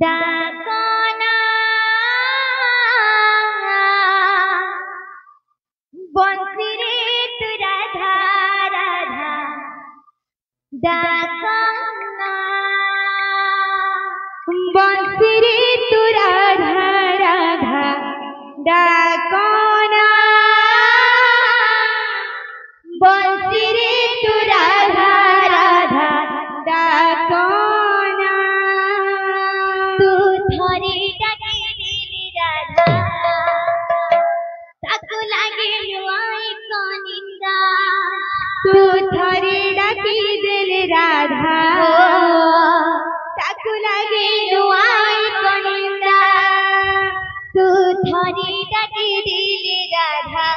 ডাকনা বংশীরে তু রাধা রাধা ডাকনা বংশীরে তু রাধা রাধা ডাকনা বংশীরে তু রাধা রাধা ডাকনা তু ধরে ডাকে দিলি রাধা তাকু লাগে নুয়াই কনিন্দা তু ধরে ডাকি দিলি রাধা তাকু লাগে নুয়াই কনিন্দা তু ধরে ডাকি দিলি রাধা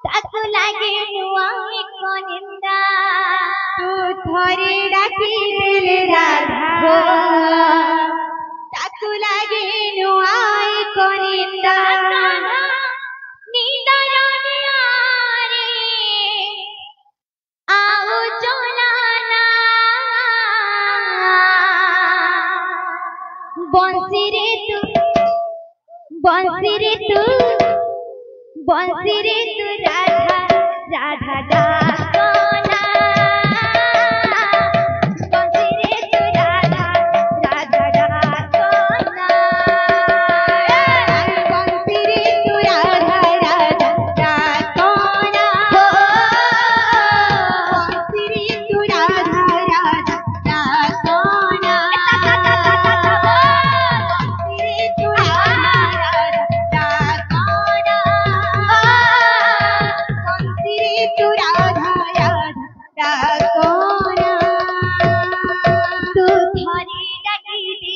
তাকু লাগে নুয়াই কনিন্দা তু ধরে ডাকি দিলি রাধা তাকু লাগে নুয়াই কনিন্দা बंसी रे तू राधा राधा डाकना बंसी रे तू राधा राधा डाकना बंसी रे तू राधा राधा डाकना बंसी रे तू राधा राधा डाकना बंसी रे तू राधा राधा डाकना बंसी रे तू राधा राधा डाकना बंसी रे तू राधा राधा डाकना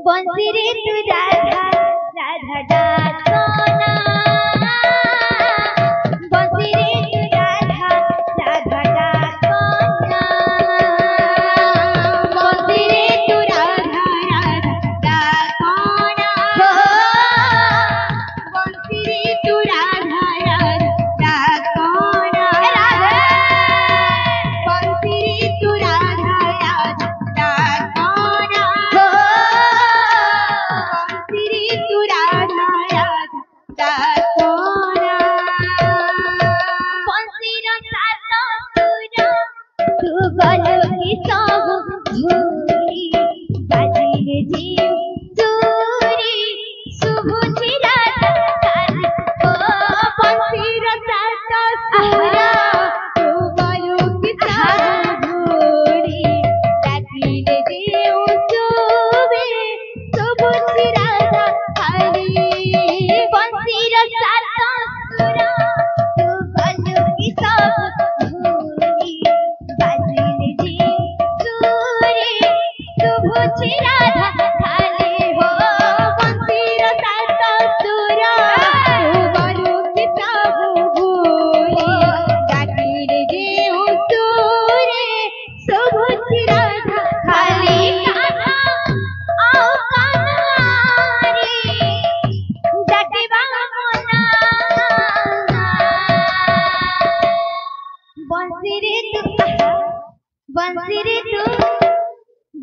बंसी रे तू राधा राधा डाकना बंसी रे तू राधा राधा डाकना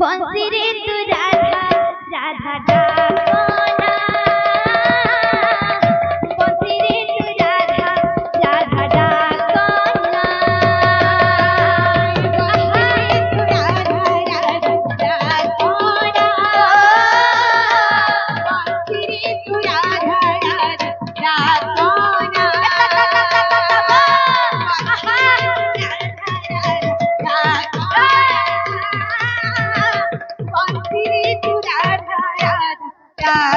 बंसी रे तू राधा राधा डाकना बंसी रे तू राधा राधा डाकना बंसी रे तू राधा राधा डाकना बंसी रे तू राधा राधा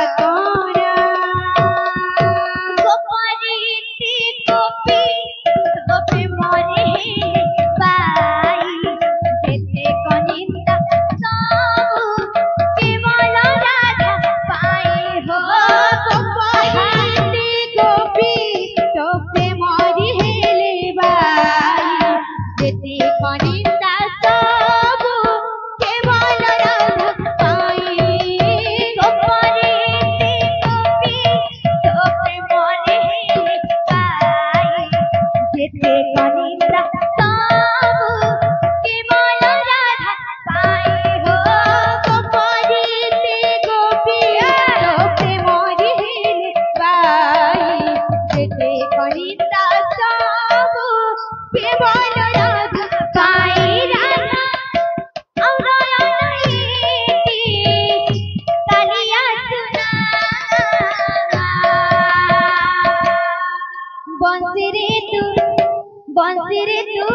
बंसी रे तू बंसी रे तू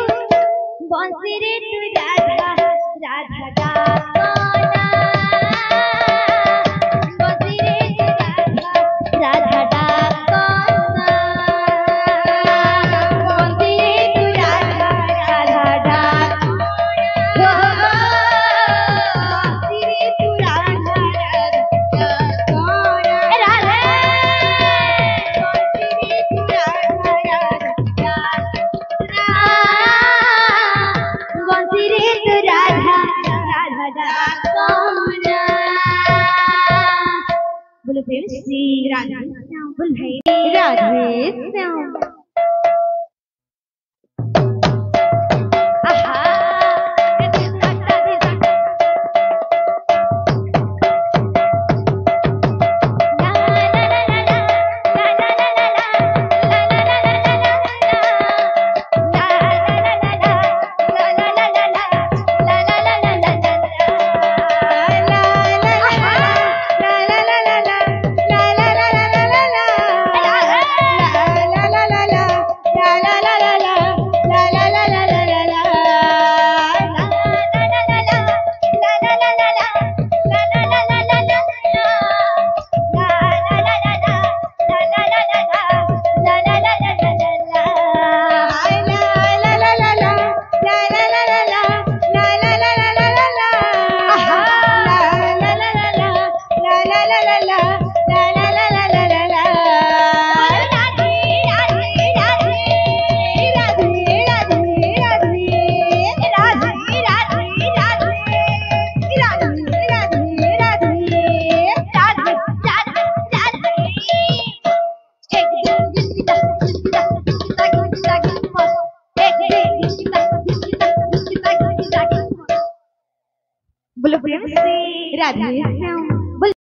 बंसी रे तू राधा राधा डाकोना बंसी रे तू राधा राधा डाकोना बंसी रे तू राधा राधा डाकोना बंसी रे तू राधा राधा डाकोना राधे बंसी रे तू राधा राधा डाकोना बोलो प्रेम श्री राधे श्याम बोल भाई राधे श्याम आहा बोलो प्रेम से राधे श्याम